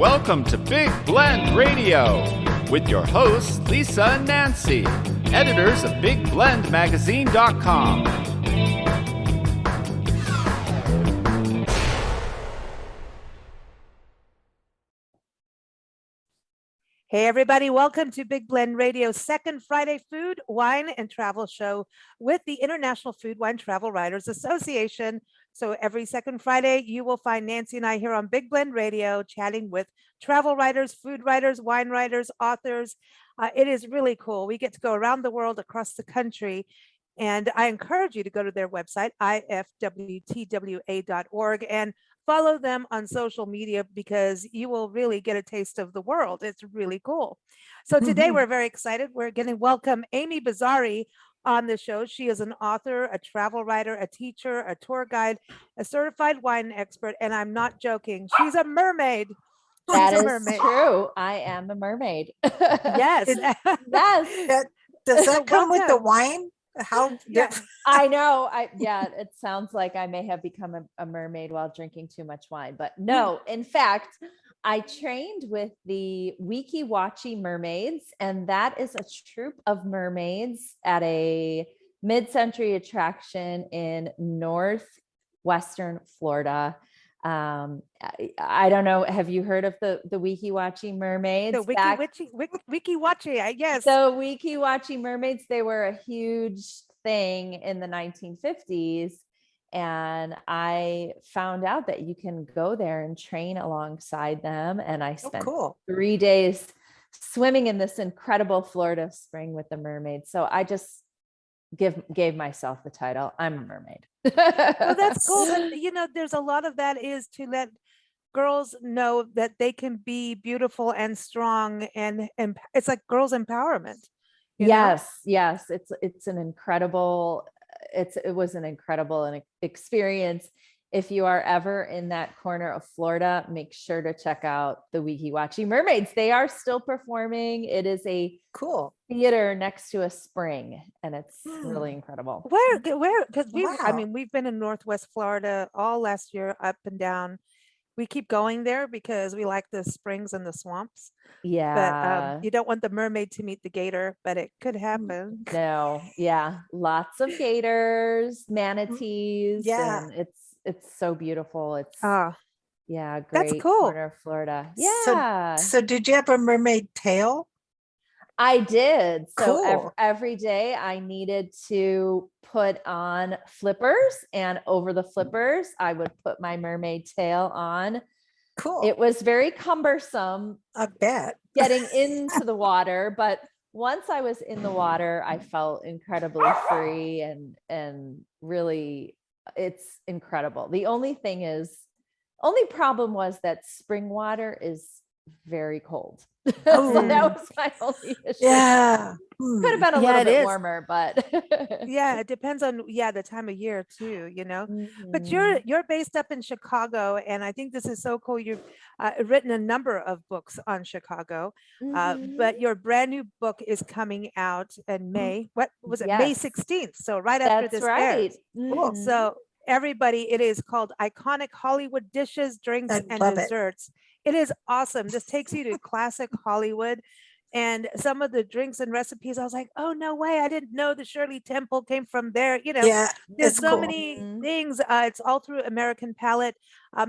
Welcome to Big Blend Radio with your hosts, Lisa and Nancy, editors of BigBlendMagazine.com. Hey, everybody. Welcome to Big Blend Radio's second Friday food, wine, and travel show with the International Food, Wine, Travel Writers Association. So every second Friday, you will find Nancy and I here on Big Blend Radio chatting with travel writers, food writers, wine writers, authors. It is really cool. We get to go around the world, across the country. And I encourage you to go to their website, ifwtwa.org, and follow them on social media because you will really get a taste of the world. It's really cool. So today we're very excited. We're going to welcome Amy Bizzarri on the show. She is an author, a travel writer, a teacher, a tour guide, a certified wine expert, and I'm not joking. She's a mermaid. That is true. I am a mermaid. Yes. Yes. Does that come with the wine? How? Yeah. I know. It sounds like I may have become a mermaid while drinking too much wine, but no, in fact, I trained with the Weeki Wachee Mermaids, and that is a troupe of mermaids at a mid-century attraction in northwestern Florida. I don't know. Have you heard of the Weeki Wachee Mermaids? The Weeki Wachee, yes. So Weeki Wachee Mermaids, they were a huge thing in the 1950s. And I found out that you can go there and train alongside them. And I spent 3 days swimming in this incredible Florida spring with the mermaids. So I just gave myself the title. I'm a mermaid. Well, that's cool. But, there's a lot of that is to let girls know that they can be beautiful and strong, and it's like girls empowerment. Yes. It's an incredible. It was an incredible experience. If you are ever in that corner of Florida, make sure to check out the Weeki Wachee Mermaids. They are still performing. It is a cool theater next to a spring, and it's really incredible. Where? Because we've been in Northwest Florida all last year, up and down. We keep going there because we like the springs and the swamps. Yeah. But you don't want the mermaid to meet the gator, but it could happen. No. Yeah. Lots of gators, manatees. Yeah. And it's so beautiful. It's great. That's cool. Corner of Florida. Yeah. So did you have a mermaid tail? I did. So Cool. every day I needed to put on flippers, and over the flippers, I would put my mermaid tail on. Cool. It was very cumbersome. I bet. Getting into the water, but once I was in the water, I felt incredibly free and really, it's incredible. The only problem was that spring water is very cold. So that was my only issue. Yeah. Could have been a little bit warmer, but yeah, it depends on the time of year too, But you're based up in Chicago, and I think this is so cool. You've written a number of books on Chicago, but your brand new book is coming out in May. What was it? Yes. May 16th. So right after That's this right. airs. Cool. So everybody, it is called Iconic Hollywood Dishes, Drinks, and Desserts. It is awesome. This takes you to classic Hollywood, and some of the drinks and recipes. I was like, oh, no way. I didn't know the Shirley Temple came from there. Yeah, there's so many things. It's all through American Palette.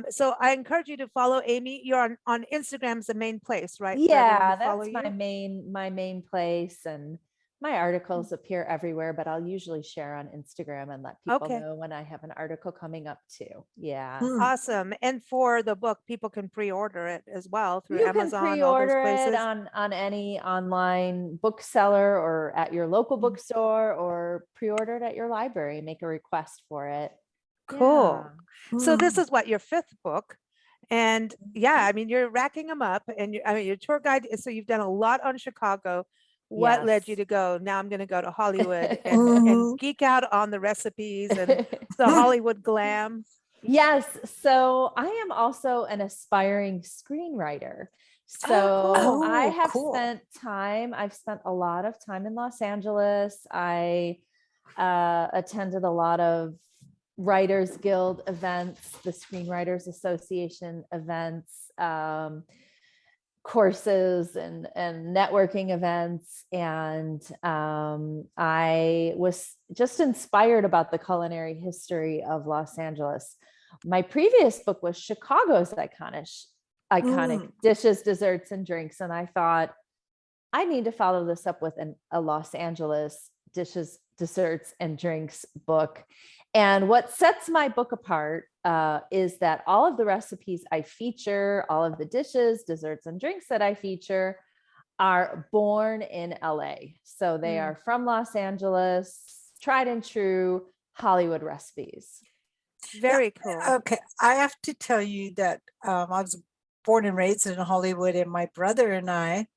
So I encourage you to follow Amy. You're on Instagram is the main place, right? Yeah, that's my main place. And my articles appear everywhere, but I'll usually share on Instagram and let people know when I have an article coming up too. Yeah. Awesome. And for the book, people can pre-order it as well through Amazon. You can pre-order it on any online bookseller or at your local bookstore, or pre-order it at your library. Make a request for it. Cool. Yeah. So this is your fifth book. And you're racking them up, and your tour guide. So you've done a lot on Chicago. What led you to go, now I'm going to go to Hollywood and geek out on the recipes and the Hollywood glam? Yes. So I am also an aspiring screenwriter. So I have I've spent a lot of time in Los Angeles. I attended a lot of Writers Guild events, the Screenwriters Association events. courses and networking events. And I was just inspired about the culinary history of Los Angeles. My previous book was Chicago's iconic dishes, desserts, and drinks. And I thought, I need to follow this up with a Los Angeles dishes, desserts, and drinks book. And what sets my book apart is that all of the recipes I feature, all of the dishes, desserts, and drinks that I feature are born in LA. So they are from Los Angeles, tried and true Hollywood recipes. Very cool. Okay, I have to tell you that I was born and raised in Hollywood, and my brother and I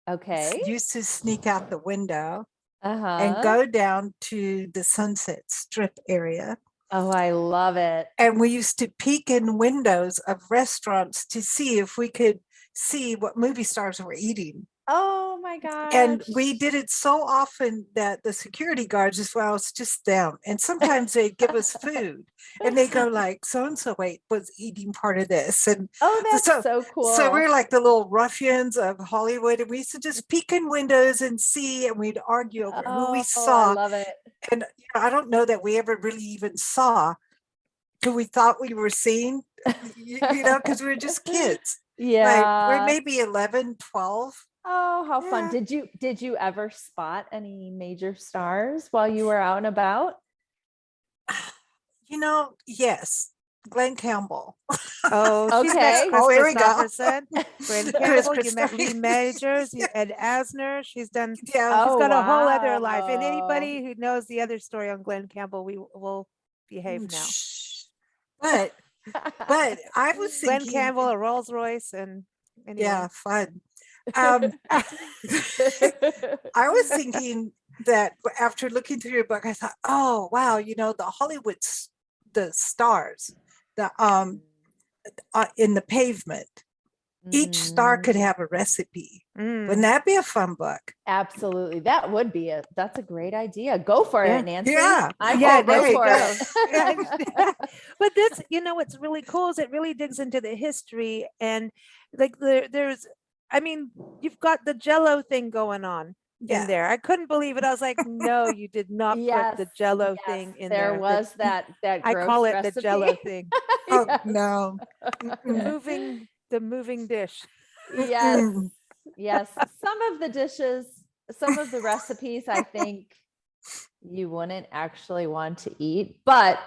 Okay. used to sneak out the window and Uh-huh. go down to the Sunset Strip area. Oh, I love it. And we used to peek in windows of restaurants to see if we could see what movie stars were eating. Oh my gosh. And we did it so often that the security guards as well, it's just them. And sometimes they give us food and they go like, so-and-so was eating part of this. And Oh, that's so cool. so we're like the little ruffians of Hollywood. And we used to just peek in windows and see, and we'd argue over who we I saw. love it. And I don't know that we ever really even saw who we thought we were seeing, because we were just kids. Yeah. Like, we're maybe 11, 12. Oh, how fun. Yeah. Did you ever spot any major stars while you were out and about? Yes, Glenn Campbell. Oh, she's met Okay. Chris Oh, here we go. Christopherson, Glenn Campbell, you met Lee Christopherson. Majors, Ed Asner. She's done, Yeah. she's Oh, got a whole other life. And wow. anybody who knows the other story on Glenn Campbell, we will behave now. Shh. But I was Glenn thinking, Campbell, a Rolls Royce, and anyway. yeah, fun. I was thinking that after looking through your book, I thought, oh wow, the Hollywoods, the stars, the in the pavement, each star could have a recipe. Wouldn't that be a fun book? Absolutely. That's a great idea. Go for Yeah. it, Nancy. Yeah. I there go you for go. it. But this, what's really cool is it really digs into the history, and like there's, you've got the Jello thing going on Yeah. in there. I couldn't believe it. I was like, no, you did not put the Jello thing in there. There was that I gross call it recipe. the Jello thing. Oh Yes. no. The moving dish. Yes. Mm. Yes. Some of the dishes, some of the recipes, I think you wouldn't actually want to eat, but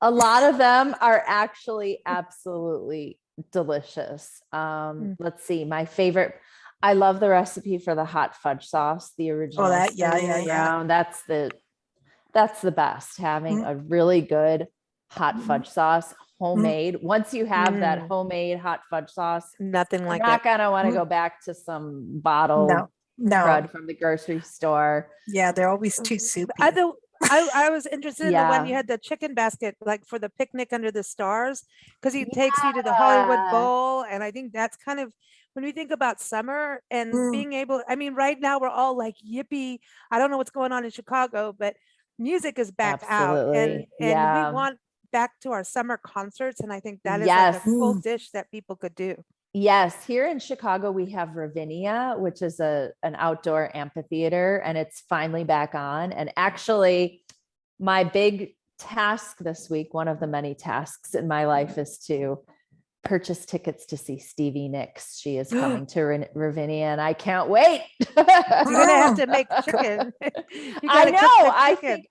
a lot of them are actually absolutely delicious. Let's see. My favorite, I love the recipe for the hot fudge sauce, the original. Oh, that, yeah. That's the best. Having a really good hot fudge sauce, homemade. Once you have that homemade hot fudge sauce, Nothing like you're not it. gonna want to go back to some bottled No. crud from the grocery store. Yeah, they're always too soupy. I was interested in the one you Yeah. had, the chicken basket, like for the picnic under the stars, because he takes you to the Hollywood Yeah. Bowl. And I think that's kind of, when we think about summer and being able, right now we're all like, yippee. I don't know what's going on in Chicago, but music is back out, and Yeah. we want back to our summer concerts. And I think that is like a cool dish that people could do. Yes, here in Chicago, we have Ravinia, which is an outdoor amphitheater, and it's finally back on. And actually, my big task this week, one of the many tasks in my life, is to purchase tickets to see Stevie Nicks. She is coming to Ravinia, and I can't wait. You're gonna have to make chicken. I know.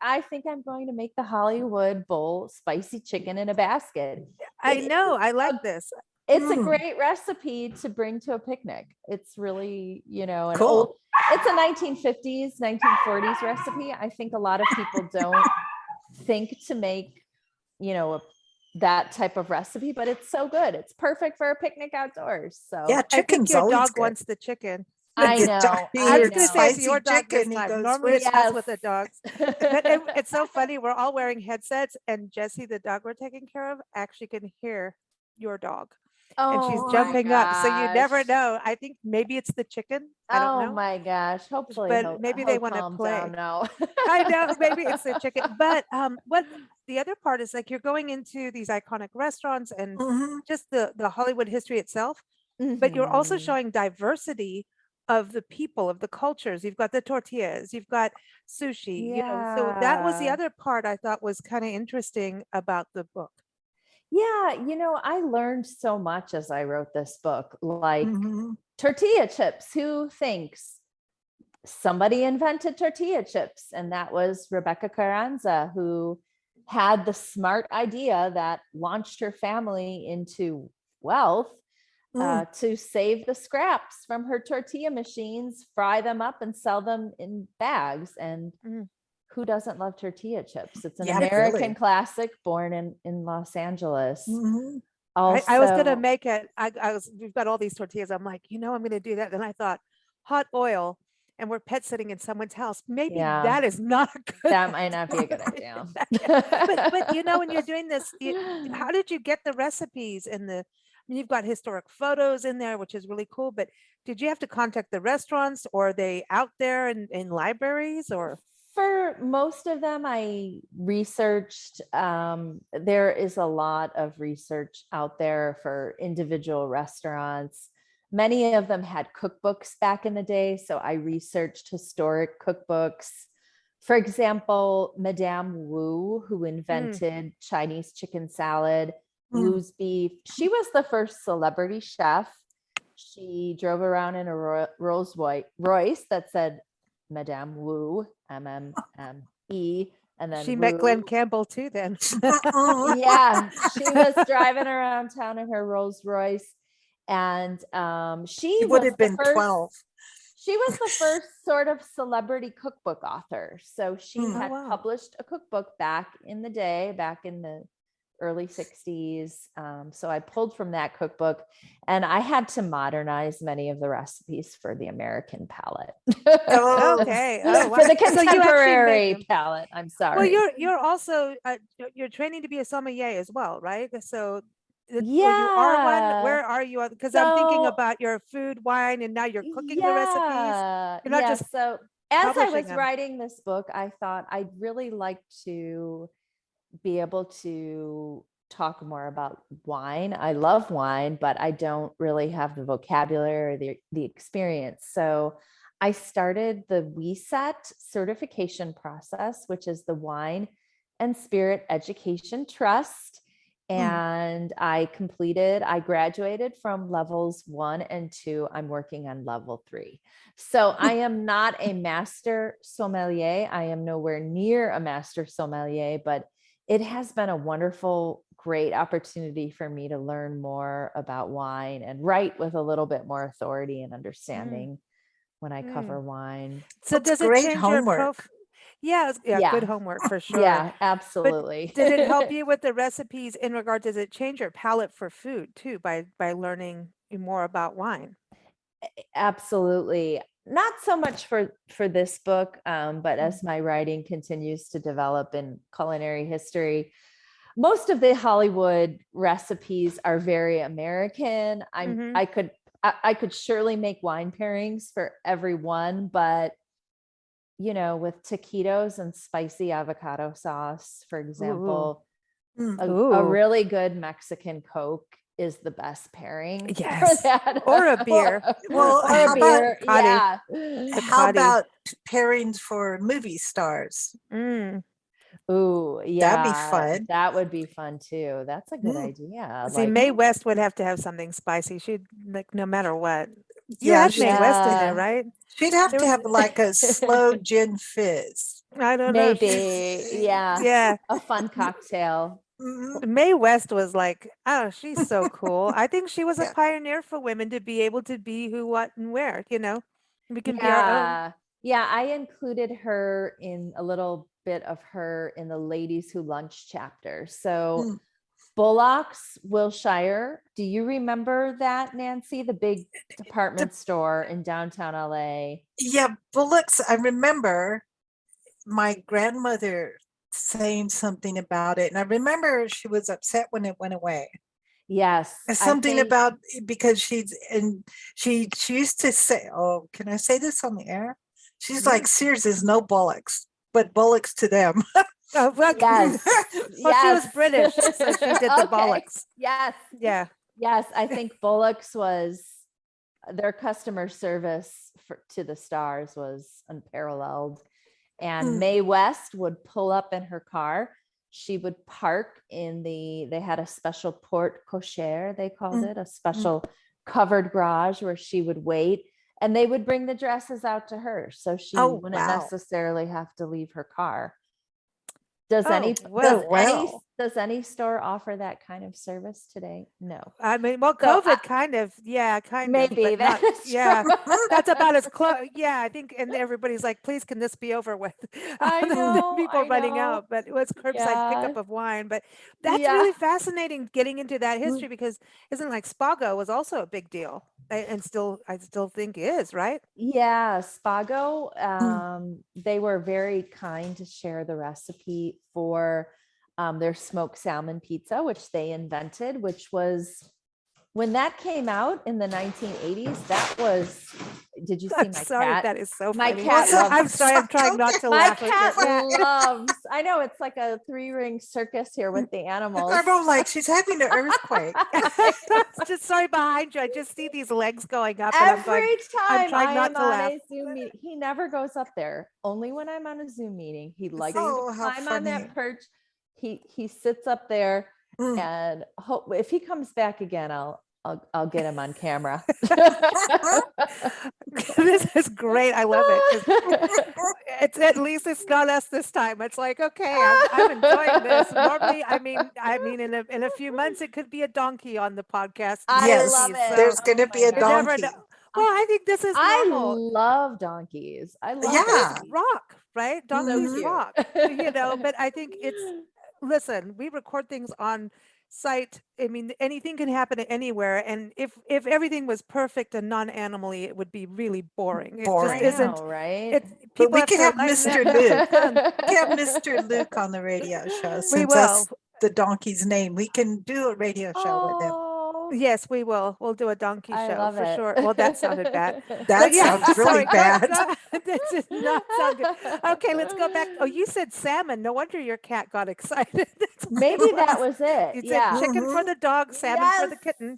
I think I'm going to make the Hollywood Bowl spicy chicken in a basket. I know. I like this. It's a great recipe to bring to a picnic. It's really, an Cool. old, it's a 1950s, 1940s recipe. I think a lot of people don't think to make, that type of recipe, but it's so good. It's perfect for a picnic outdoors. So Yeah, I think chicken's your always dog good. wants the chicken. I The know. dog- I was the gonna say it's spicy your dog this chicken, he time. goes, Normally "Where's-" it's us with the dogs. But it's so funny. We're all wearing headsets, and Jessie, the dog we're taking care of, actually can hear your dog. And she's Oh my jumping up. So you never gosh. know. I think maybe it's the chicken. I don't know. Oh my gosh. Hopefully, But maybe they Hope wanna calms play. down now. I know, maybe it's the chicken. But what the other part is, like, you're going into these iconic restaurants and Mhm. just the Hollywood history itself. but you're also Mhm. showing diversity of the people, of the cultures. You've got the tortillas, you've got sushi, so that was the Yeah. other part I thought was kind of interesting about the book. Yeah, I learned so much as I wrote this book. Like Mhm. tortilla chips, who thinks somebody invented tortilla chips? And that was Rebecca Carranza, who had the smart idea that launched her family into wealth, to save the scraps from her tortilla machines, fry them up and sell them in bags. And Mm. who doesn't love tortilla chips? It's an Yeah, American really. classic, born in Los Angeles. Mhm. I was gonna Also, make it. We've got all these tortillas. I'm like, I'm gonna do that. Then I thought, hot oil, and we're pet sitting in someone's house. Maybe yeah, that is not a good that might not be a good idea. idea. But when you're doing this, how did you get the recipes and I mean, you've got historic photos in there, which is really cool. But did you have to contact the restaurants, or are they out there in libraries, or? For most of them, I researched. There is a lot of research out there for individual restaurants. Many of them had cookbooks back in the day, so I researched historic cookbooks. For example, Madame Wu, who Mm, invented Chinese chicken salad, Mm. Wu's beef, she was the first celebrity chef. She drove around in a Rolls Royce that said Madame Wu, MMME, and then she met Glenn Wu. Campbell too. Then. Uh-uh. Yeah, she was driving around town in her Rolls Royce, and she He would was have the been first. 12. She was the first sort of celebrity cookbook author. So she Mm. Oh had wow. published a cookbook back in the day, back in the early 60s. So I pulled from that cookbook, and I had to modernize many of the recipes for the American palate. Oh. Okay. Oh wow. For the So you actually made contemporary them. palate. I'm Well, sorry. you're also you're training to be a sommelier as well, right? So, or you are one. Yeah. Where are you? Because I'm thinking So about your food, wine, and now you're cooking the recipes. You're not yeah. just So as I publishing was them. writing this book, I thought I'd really like to be able to talk more about wine. I love wine, but I don't really have the vocabulary or the experience. So I started the WeSet certification process, which is the Wine and Spirit Education Trust. Mm. And I graduated from levels 1 and 2. I'm working on level 3. So I am not a master sommelier. I am nowhere near a master sommelier, but it has been a wonderful, great opportunity for me to learn more about wine and write with a little bit more authority and Mm, understanding when I cover mm. wine. So That's does it great change your homework. Yeah, yeah, good Yeah. homework for sure. Yeah, But absolutely. did it help you with the recipes in regard? Does it change your palate for food too by learning more about wine? Absolutely. Not so much for this book, but Mm. as my writing continues to develop in culinary history, most of the Hollywood recipes are very American. Mhm. I could surely make wine pairings for everyone, but with taquitos and spicy avocado sauce, for Ooh. example, Mm. a Ooh. really good Mexican Coke is the best pairing for Yes. that. Or a beer. Well, Or a how about beer. Toddy. Yeah. how Toddy. about pairings for movie stars? Mm. Ooh, That'd be yeah, fun. that would be fun too. That's a good Mm. idea. See, Like, Mae West would have to have something spicy. She'd like no matter what. You Yeah, had Mae West in there, yeah, right? she'd have There to was, have like a slow gin fizz. I don't know. maybe, yeah, Yeah. a fun cocktail. Mhm. Mae West was like, oh, she's so cool. I think she was a Yeah. pioneer for women to be able to be who, what, and where. We can be our own. Yeah. Yeah, I included her in a little bit of her in the Ladies Who Lunch chapter. So Mm. Bullock's Wilshire. Do you remember that, Nancy? The big department store in downtown LA. Yeah, Bullocks. I remember my grandmother saying something about it, and I remember she was upset when it went away. Yes, And I something think about because she used to say, "Oh, can I say this on the air?" She's like, "Sears is no Bullocks, but Bullocks to them." Oh, well, yes. well, she was Yes. British, so she did the Okay. bollocks. Yes. Yeah. Yes, I think Bullock's was their customer service to the stars was unparalleled. And Mae West would pull up in her car. She would park they had a special porte cochere, they called it, a special covered garage where she would wait, and they would bring the dresses out to her. So she wouldn't necessarily have to leave her car. Does any store offer that kind of service today? No. I mean, well, COVID kind of, maybe but that is that's about as close. Yeah, I think, and everybody's like, please, can this be over with? I know, people running out, but it was curbside pickup of wine. But that's really fascinating getting into that history, because isn't like Spago was also a big deal, and I still think is, right? Yeah, Spago, they were very kind to share the recipe for their smoked salmon pizza, which they invented, which was when that came out in the 1980s. That was, did you see my cat? That is so my funny. cat I'm sorry, I'm trying not to laugh. My cat loves, I know it's like a 3-ring circus here with the animals. I'm like, she's having an earthquake. Just sorry behind you. I just see these legs going up. Every I'm time trying I not am to on laugh. a Zoom meeting, he never goes up there. Only when I'm on a Zoom meeting. He likes to climb on that perch. He sits up there, and if he comes back again, I'll get him on camera. This is great. I love it. It's at least it's not us this time. It's like, okay, I'm enjoying this. Normally, I mean, in a few months, it could be a donkey on the podcast. I love it. So there's going to be a donkey. Well, I think this is normal. I love donkeys. I love it. Rock, right? Donkeys rock. But I think listen, we record things on site. I mean, anything can happen anywhere, and if everything was perfect and non-animally, it would be really boring. It just isn't, right? But we can have Mr. Luke. We can have Mr. Luke on the radio show. Since that's the donkey's name, we can do a radio show with him. Yes, we will. We'll do a donkey show for sure. Well, that sounded bad. That sounds really bad. That did not sound good. Okay, let's go back. Oh, you said salmon. No wonder your cat got excited. Maybe that was it. You said chicken for the dog, salmon for the kitten.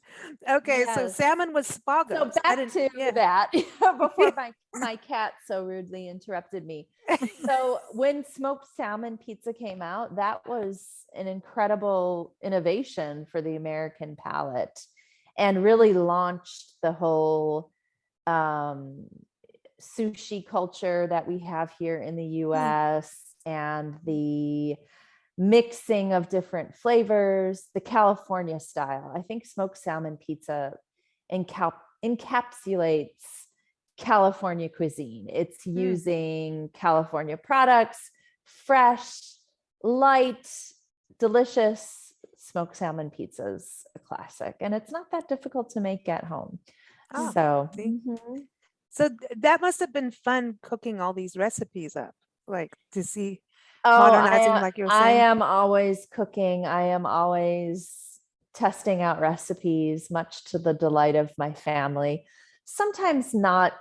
Okay, so salmon was Spago. So back to that before my cat so rudely interrupted me. So when smoked salmon pizza came out, that was an incredible innovation for the American palate, and really launched the whole sushi culture that we have here in the US, and the mixing of different flavors, the California style. I think smoked salmon pizza encapsulates California cuisine. It's using California products, fresh, light, delicious. Smoked salmon pizza's a classic, and it's not that difficult to make at home. So that must have been fun, cooking all these recipes up, like to see modernizing, like you're saying. I am always cooking. I am always testing out recipes, much to the delight of my family. Sometimes not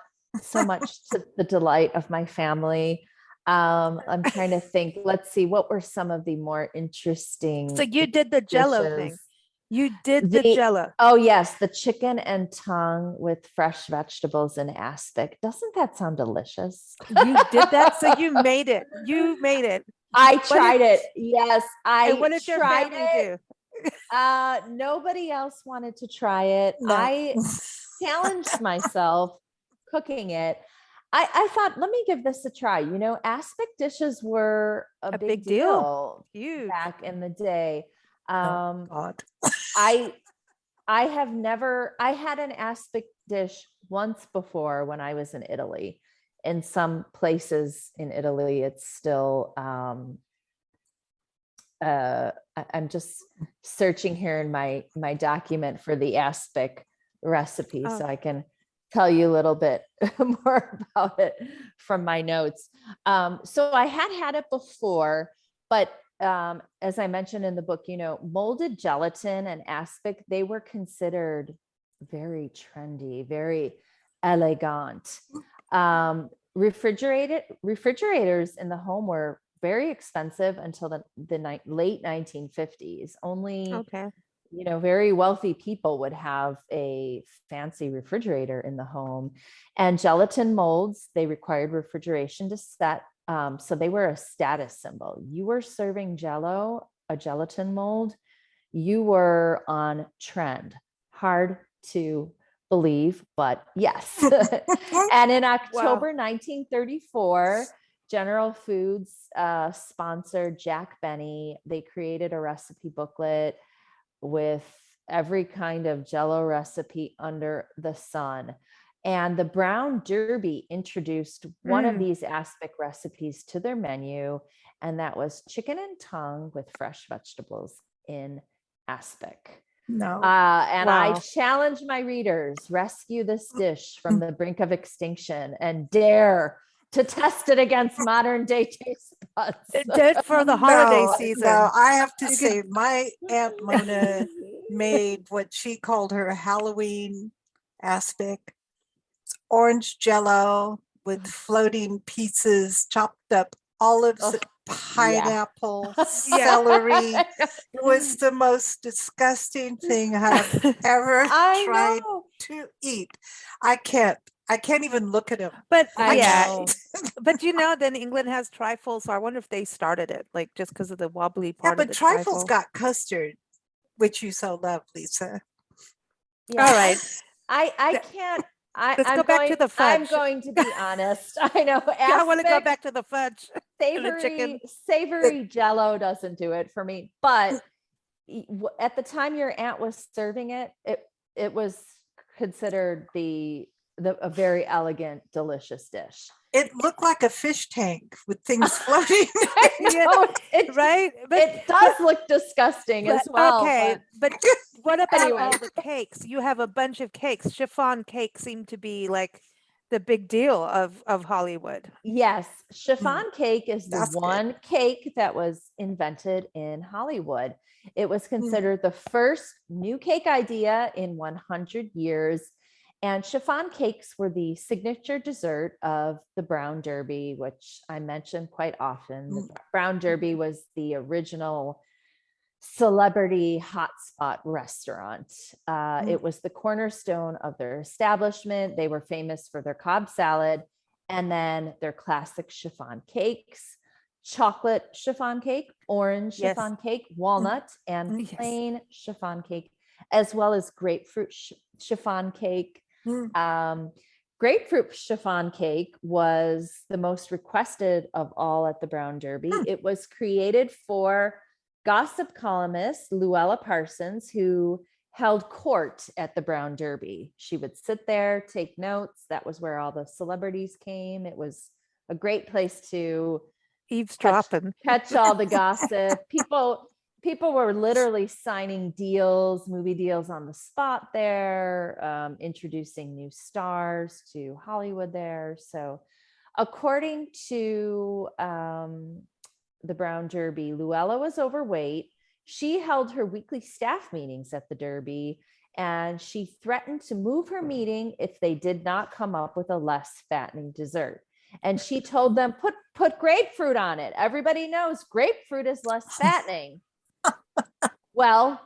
so much to the delight of my family. I'm trying to think. Let's see, what were some of the more interesting? So you did the Jello thing. You did the Jello. Oh yes, the chicken and tongue with fresh vegetables and aspic. Doesn't that sound delicious? You did that, so you made it. You made it. I tried it. Yes, and what did your family do? Nobody else wanted to try it. No. I challenged myself cooking it. I thought, let me give this a try. Aspic dishes were a big deal. Huge back in the day. God. I had an aspic dish once before when I was in Italy. In some places in Italy, it's still, I'm just searching here in my document for the aspic recipe, so I can tell you a little bit more about it from my notes. So I had it before, but as I mentioned in the book, molded gelatin and aspic, they were considered very trendy, very elegant. Refrigerators in the home were very expensive until the late 1950s. Only you know, very wealthy people would have a fancy refrigerator in the home, and gelatin molds, they required refrigeration to set. So they were a status symbol. You were serving Jello, a gelatin mold, you were on trend. Hard to believe, but yes. And in October 1934, General Foods sponsored Jack Benny. They created a recipe booklet with every kind of Jello recipe under the sun. And the Brown Derby introduced one of these aspic recipes to their menu, and that was chicken and tongue with fresh vegetables in aspic. No. And I challenge my readers, rescue this dish from the brink of extinction and dare to test it against modern day taste buds. Did for the holiday season. No, I have to say, my Aunt Mona made what she called her Halloween aspic. It's orange Jello with floating pieces, chopped up olives, pineapple, celery. It was the most disgusting thing I've ever tried to eat. I can't even look at them. But but you know, then England has trifle, so I wonder if they started it, like just because of the wobbly part. But trifle's got custard, which you so love, Lisa. All right, I can't. Let's go back to the fudge. I'm going to be honest. I know. I want to go back to the fudge. Savory Jello doesn't do it for me. But at the time your aunt was serving it, it was considered a very elegant, delicious dish. It looked like a fish tank with things floating. Right? But it does look disgusting as well. Okay, but what about all the cakes? You have a bunch of cakes. Chiffon cakes seem to be like the big deal of Hollywood. Yes, chiffon cake is the one cake that was invented in Hollywood. It was considered the first new cake idea in 100 years. And chiffon cakes were the signature dessert of the Brown Derby, which I mentioned quite often. The Brown Derby was the original celebrity hotspot restaurant. It was the cornerstone of their establishment. They were famous for their Cobb salad and then their classic chiffon cakes, chocolate chiffon cake, orange chiffon cake, walnut, and plain chiffon cake, as well as grapefruit chiffon cake. Grapefruit chiffon cake was the most requested of all at the Brown Derby. It was created for gossip columnist Luella Parsons, who held court at the Brown Derby. She would sit there, take notes. That was where all the celebrities came. It was a great place to eavesdropping, catch all the gossip. People were literally signing movie deals on the spot there, introducing new stars to Hollywood there. So according to the Brown Derby, Luella was overweight. She held her weekly staff meetings at the Derby, and she threatened to move her meeting if they did not come up with a less fattening dessert. And she told them, put grapefruit on it. Everybody knows grapefruit is less fattening. Well,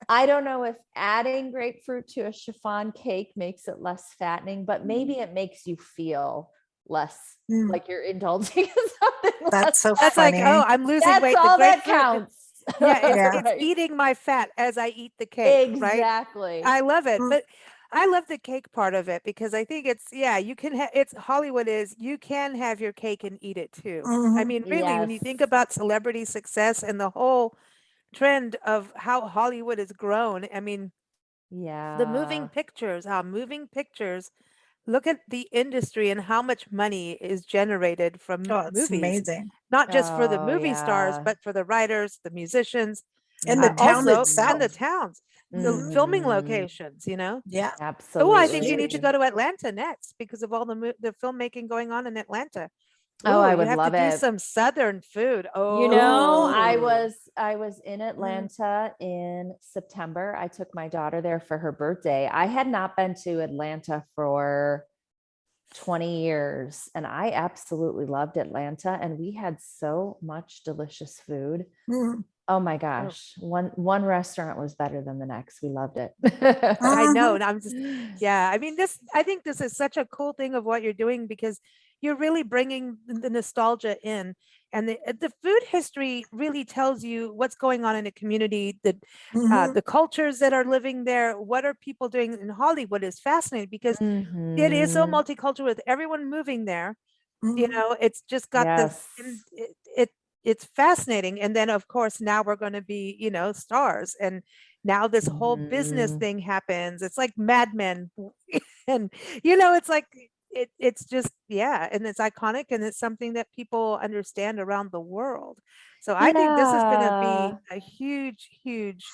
I don't know if adding grapefruit to a chiffon cake makes it less fattening, but maybe it makes you feel less like you're indulging in something. That's so That's funny. like, oh, I'm losing weight. That's all that counts. It's eating my fat as I eat the cake. Exactly. Right? I love it, but I love the cake part of it because I think it's you can it's Hollywood is you can have your cake and eat it too. I mean, really, when you think about celebrity success and the whole trend of how Hollywood has grown, I mean, the moving pictures, look at the industry and how much money is generated from movies. Amazing. Not just for the movie stars, but for the writers, the musicians, and the town itself. And the towns, the filming locations, you know? Yeah, absolutely. Oh, I think you need to go to Atlanta next because of all the filmmaking going on in Atlanta. Oh, I would have love to it. do some Southern food. Oh, you know, I was in Atlanta in September. I took my daughter there for her birthday. I had not been to Atlanta for 20 years, and I absolutely loved Atlanta. And we had so much delicious food. Oh my gosh. One restaurant was better than the next. We loved it. I know. Mhm. And I'm just, yeah. I mean, I think this is such a cool thing of what you're doing because you're really bringing the nostalgia in. And the food history really tells you what's going on in a community, Mhm. the cultures that are living there. What are people doing in Hollywood is fascinating because it is so Mhm. multicultural with everyone moving there. Mhm. It's just got this, and Yes. it's fascinating. And then of course now we're going to be, stars, and now this whole business Mhm. thing happens. It's like Mad Men, and it's like it's just, yeah, and it's iconic, and it's something that people understand around the world. So I think this is going to be Yeah. a huge, huge,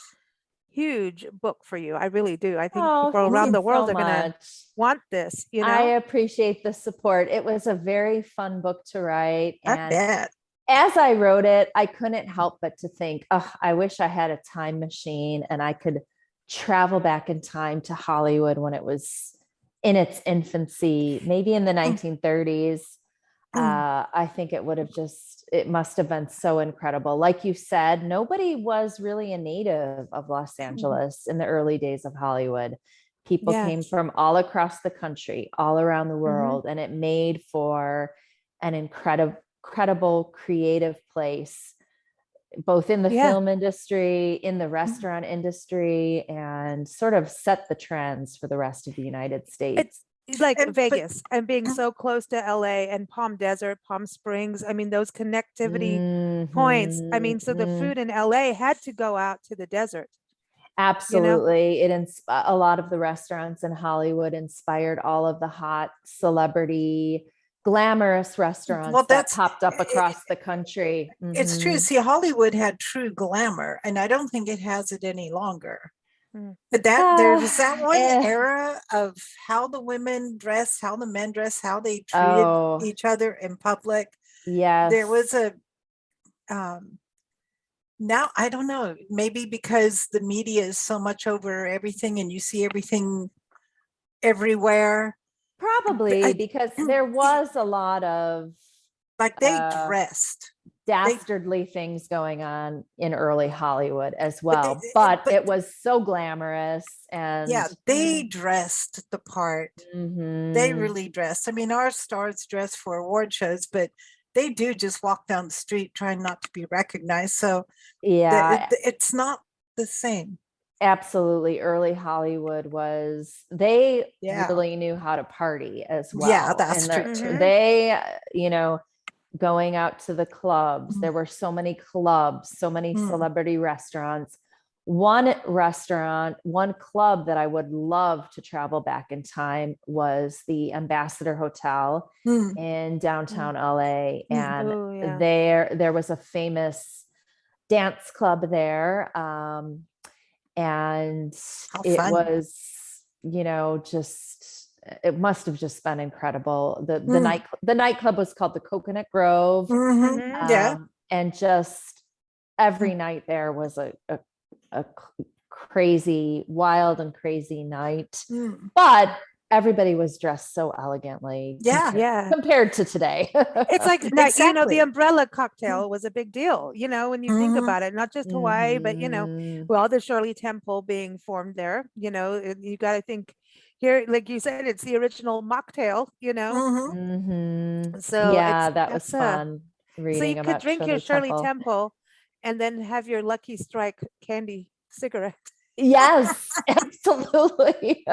huge book for you. I really do. I think Oh, people thank around you the so world are going to much. want this, I appreciate the support. It was a very fun book to write. I And bet. as I wrote it, I couldn't help but to think, oh, I wish I had a time machine and I could travel back in time to Hollywood when it was in its infancy, maybe in the Mm, 1930s. mm, I think it must have been so incredible. Like you said, nobody was really a native of Los mm. Angeles in the early days of Hollywood. People yeah. came from all across the country, all around the Hmm. world, and it made for an incredible creative place, both in the Yeah. film industry, in the Mm. restaurant industry, and sort of set the trends for the rest of the United States. It's like And but Vegas and being mm, so close to LA and Palm Desert, Palm Springs. I mean, those connectivity points. I mean, so the Mhm. food in LA had to go out to the desert, you know? Absolutely. A lot of the restaurants in Hollywood inspired all of the hot celebrity, glamorous well, restaurants that that's popped up I across the country. it's true. Mhm. See, Hollywood had true glamour, and I don't think it has it any longer. Mm. But there was that one Eh, era of how the women dressed, how the men dressed, how they treated oh, each other in public. There was yes. a um, now I don't know, maybe because the media is so much over everything and you see everything everywhere. But Probably because there was a lot of like they uh, dressed, they dastardly things going on in early Hollywood as but they well, but but it was so glamorous and yeah, they Mm. dressed the part. They mhm. really dressed. I mean, our stars dress for award shows, but they do just walk down the street trying not to be recognized. So Yeah, it's not the same. absolutely. Early Hollywood they Yeah. really knew how to party as Yeah, well. that's And true too. Hmm. going out to the clubs, Mm, there were so many clubs, so many mm, celebrity restaurants. One club that I would love to travel back in time was the Ambassador Hotel mm, in Mm. downtown LA. mm. And Oh, yeah. there was a famous dance club there. And How it fun. was, just it must have just been incredible. Mm, The nightclub was called the Coconut Grove. Hmm. yeah. And just every night there was a crazy, wild and crazy night. Mm, But everybody was dressed so elegantly yeah, Yeah. compared to today. It's like, now, the exactly. umbrella Mm, cocktail was a big deal, when you think mhm, about it, not just Hawaii, but, Mhm. well, the Shirley Temple being formed there, you got to think here, like you said, it's the original mocktail. mhm. So Yeah, that was that's fun so you reading could about drink your Shirley Shirley Temple. Temple and then have your Lucky Strike candy cigarette. Yes, absolutely.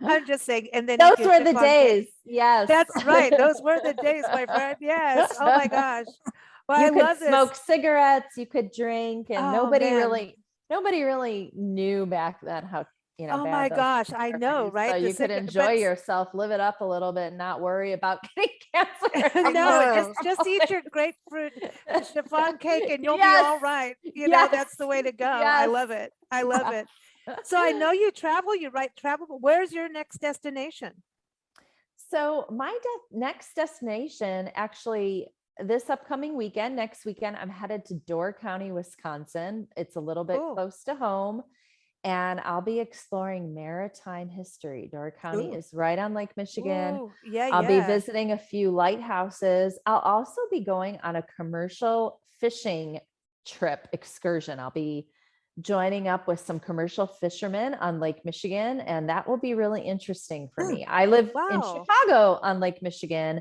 I'm just saying, and then eat Those your were the chiffon cake. days. Yes. That's right. Those were the days, my friend. Yes. Oh my gosh. Well, I You could love this. smoke cigarettes, you could drink, and Oh man. nobody really knew back then how, Oh my bad those gosh. things I were for know, you. So right? The you could cigarette, enjoy but yourself, live it up a little bit, and not worry about getting cancer I no, just know. just eat your grapefruit chiffon cake and you'll be Yes. all right. Yes. That's the way to go. I Yes. love it. I love Yeah. it. So I know you travel, you write travel, but where's your next destination? So my next destination, actually, this upcoming weekend, next weekend, I'm headed to Door County, Wisconsin. It's a little bit Oh, close to home, and I'll be exploring maritime history. Door County Ooh. is right on Lake Michigan. oh, yeah, I'll be yeah. visiting a few lighthouses. I'll also be going on a commercial fishing trip excursion. I'll be joining up with some commercial fishermen on Lake Michigan, and that will be really interesting for me. I live in Wow. Chicago on Lake Michigan.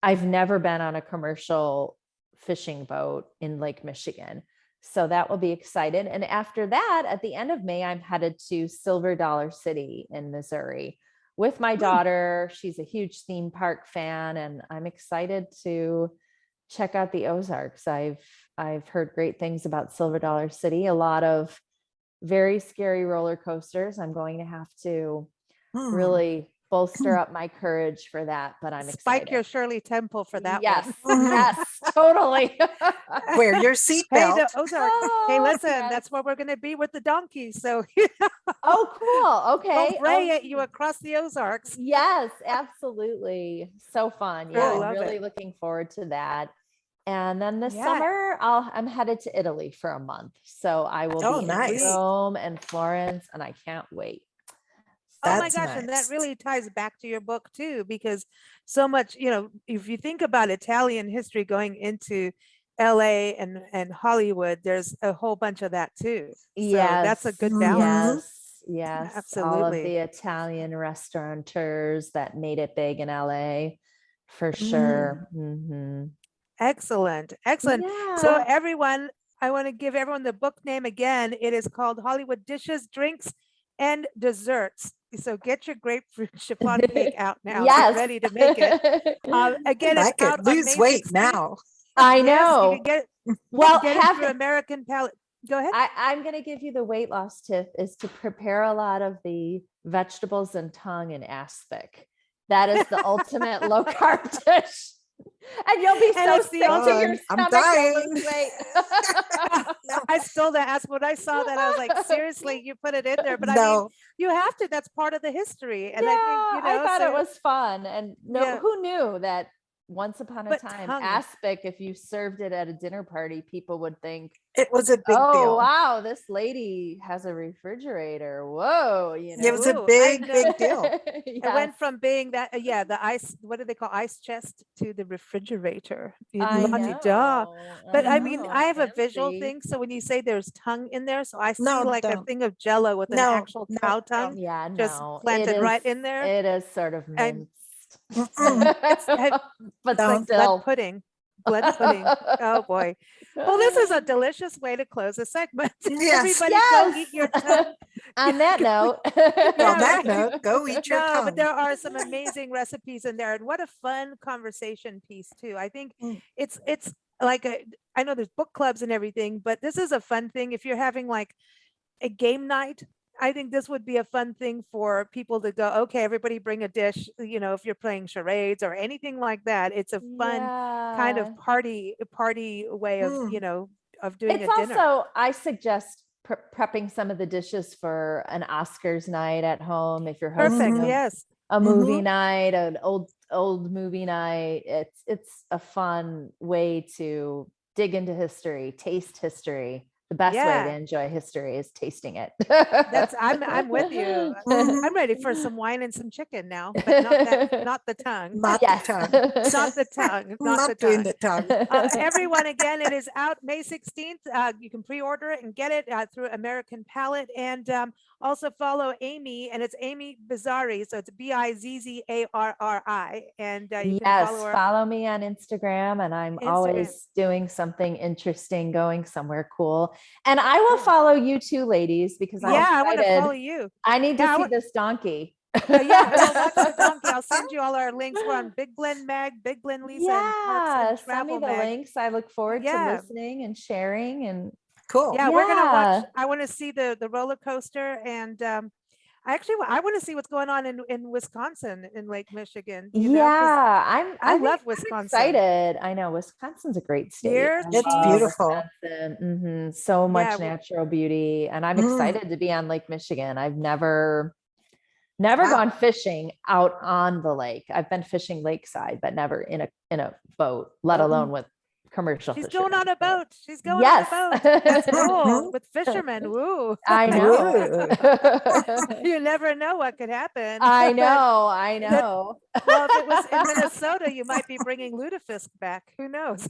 I've never been on a commercial fishing boat in Lake Michigan. So that will be excited. And after that, at the end of May, I'm headed to Silver Dollar City in Missouri with my daughter. She's a huge theme park fan, and I'm excited to check out the Ozarks. I've heard great things about Silver Dollar City, a lot of very scary roller coasters. I'm going to have to really bolster up my courage for that, but I'm Spike excited. your Shirley Temple for that Yes, one. yes, totally. Wear your Hey, seatbelt. the Ozark. Hey, Oh, listen, yes. that's where we're going to be with the donkeys. So Oh, cool. Okay. we'll bray Oh, at you across the Ozarks. yes, absolutely. So fun. Yeah, I I'm love really it. looking forward to that. And then this Yeah. summer, I'm headed to Italy for a month. So I will Oh, be nice. in Rome and Florence, and I can't wait. Oh my That's gosh, and that nice. really ties back to your book too, because so much, if you think about Italian history going into LA and Hollywood, there's a whole bunch of that too. So that's a Yes. good balance. Yes. All of Absolutely. the Italian restaurateurs that made it big in LA, for Mm. sure. Mm-hmm. Excellent. Excellent. So Yeah. everyone, I want to give everyone the book name again. It is called Hollywood Dishes, Drinks, and Desserts. So get your grapefruit chiffon cake out now. Yes. Get ready to make it. Again, I it's could out on lose May weight 16th. now. I Yes, you know. can get Well, get it through American Palette. Go ahead. I'm going to give you the weight loss tip is to prepare a lot of the vegetables and tongue in aspic. That is the ultimate low carb dish. And you'll be And so it's the sick to ultimate- your I'm stomach, you'll dying. lose weight. I stole that ask when I saw that. I was like, seriously, you put it in there. But I mean, No. you have to. That's part of the history. And Yeah, I think, I thought so- it was fun. And no, Yeah. who knew that once upon a But time, tongue. aspic, if you served it at a dinner party, people would think, It was a big oh, deal. wow, this lady has a refrigerator. Whoa, you know. It was a Ooh, I big, know. big deal. It went from being that, the ice, what do they call ice chest to the refrigerator? I La-di-da. know. But I mean, know, I have a visual fancy. thing. So when you say there's tongue in there, so I see No, like a don't. thing of Jello with an No, actual no, cow no. tongue Yeah, just no, planted it right is- in there. It is sort of And- minced. Mm-mm. But It's like still. blood pudding. Blood pudding. Oh boy. Well, this is a delicious way to close a segment. Yes. Everybody go eat your tongue. On that note. Yeah, On that right. note, go eat your No, tongue. but there are some amazing recipes in there, and what a fun conversation piece too. I think Mm. it's like I know there's book clubs and everything, but this is a fun thing if you're having like a game night. I think this would be a fun thing for people to go, okay, everybody bring a dish, if you're playing charades or anything like that. It's a fun kind of party way of, Mm. of doing It's a dinner. also, I suggest prepping some of the dishes for an Oscars night at home. If you're hosting Perfect. Mhm. Yes. a movie night, an old movie night, it's a fun way to dig into history, taste history. The best way to Yeah. enjoy history is tasting it. I'm with you. Mhm. I'm ready for some wine and some chicken now, but not the tongue. Not Yes. the tongue. Not the tongue. Not the doing tongue. the tongue. Everyone, again, it is out May 16th. You can pre-order it and get it through American Palette, and also follow Amy, and it's Amy Bizzarri, so it's Bizzarri, and you can Yes, follow her. follow me on Instagram, and I'm Instagram. always doing something interesting, going somewhere cool. And I will Cool. follow you too, ladies, because I'm Yeah, I want to excited. follow you. I need to Yeah, I see wa- this donkey. Yeah, well, watch the donkey. I'll send you all our links. We're on Big Blend Mag, Big Blend Lisa, and Parks Yeah, and send me Travel the Mag. links. I look forward to Yeah. listening and sharing. And Cool. Yeah, we're gonna watch. Yeah. I want to see the roller coaster, and I want to see what's going on in Wisconsin, in Lake Michigan. 'cause Yeah, I think love I'm Wisconsin. excited. I know Wisconsin's a great state. Deer, I It's love beautiful. Wisconsin. So much Yeah, natural beauty, and I'm Mm. excited to be on Lake Michigan. I've never Wow. gone fishing out on the lake. I've been fishing lakeside, but never in a boat, let alone with commercial She's fishermen. going on a but- boat. She's going Yes. on a boat. That's cool. Mhm. With fishermen. Woo. I know. You never know what could happen. I know. I know. Well, if it was in Minnesota, you might be bringing lutefisk back. Who knows?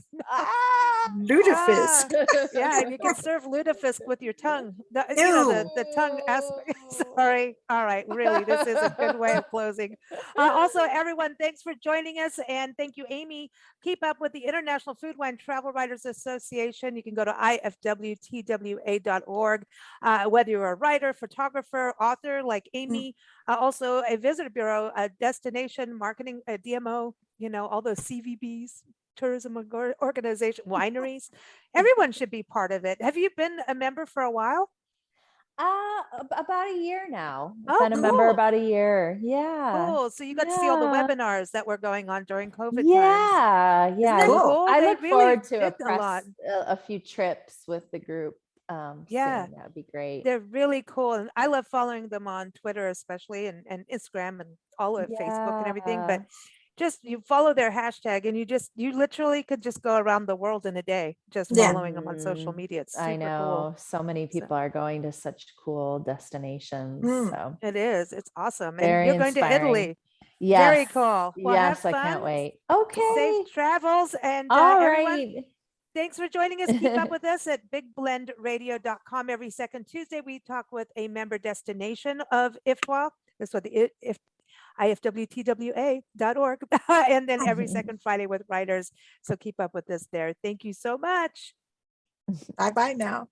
Lutefisk. Yeah, and you can serve lutefisk with your tongue. The tongue aspect. Sorry. All right. Really, this is a good way of closing. Also, everyone, thanks for joining us. And thank you, Amy. Keep up with the International Food, Wine, Travel Writers Association. You can go to ifwtwa.org. Whether you're a writer, photographer, author like Amy, also a visitor bureau, a destination marketing, a DMO, all those CVBs, tourism organization, wineries, everyone should be part of it. Have you been a member for a while? About a year now. Oh, Been a member cool. about a year. Yeah. Cool. So you got to see all the Yeah. webinars that were going on during COVID times. Yeah. Yeah. that I look- cool? I They look really forward to did a lot. a few trips with the group. Yeah. Soon. That'd be great. They're really cool. And I love following them on Twitter, especially, and Instagram and all of Facebook and everything. But Yeah. just you follow their hashtag and you literally could just go around the world in a day just Yeah. following them on social media. It's super I cool. know so many people are going to such cool destinations. So It is. It's awesome. And very you're going to inspiring. Italy. Yes. Very cool. Well, Yes, have I can't fun. wait. Okay. Safe travels. And All everyone, right. thanks for joining us. Keep up with us at bigblendradio.com. Every second Tuesday, we talk with a member destination of IFTWA. That's what the ifwtwa.org. And then every second Friday with writers. So keep up with us there. Thank you so much. Bye bye now.